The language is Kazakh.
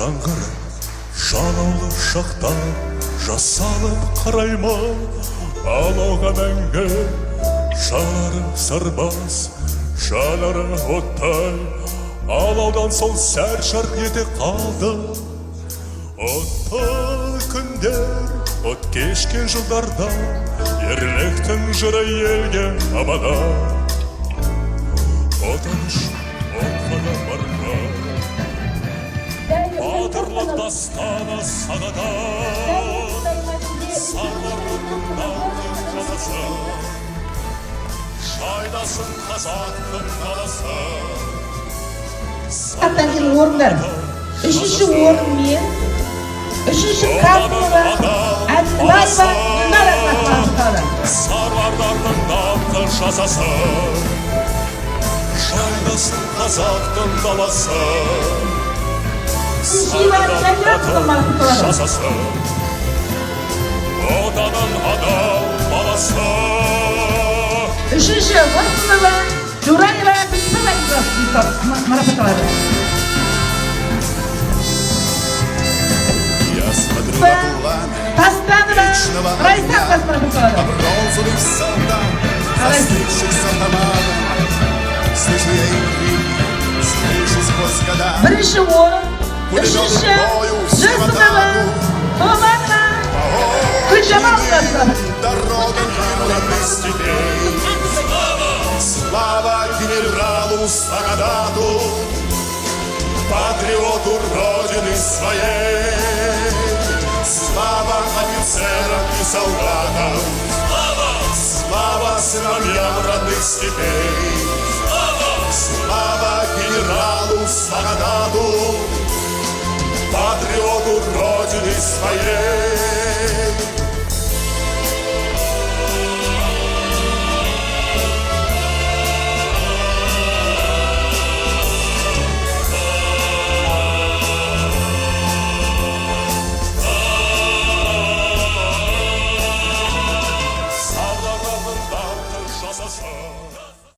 жаңғырып, жалаулы шақта жасалып қарайма, алауға мәңгі жалары сарбаз, жалары оттай, алаудан сол сәр шарқ ете қалды. Отты күндер, от кешкен жылдарда, ерліктің жыры елге амана. Отаныш, отқана барға, батырлық дастаны сағада, сарлардың нағын жазасы, шайдасын қазақтың қаласы. Аттан келген орындар. Үшінші орын мен, үшінші Қасымова, Әділбаева, Гүлнар Ахматованы. Сарвардардың нақты жазасы, шайдасын қазақтың даласы, сарвардардың жазасы, отанын адал баласы. Үшінші Қасымова, Жураева, марапатталады. Тастанова, Райсан марапатталады. Бронзовых солдат, застывшихся томатом, слышу я их крики, слышу сквозь года. Бірінші орын, үшінші Жесунова, Томанова, Гүлжамалова. Дорога родных степей. Слава генералу Сагадату, патриоту родины своей. Слава офицерам и солдатам, слава сыновьям родных степей. Слава генералу Сагадату, патриоту родины своей.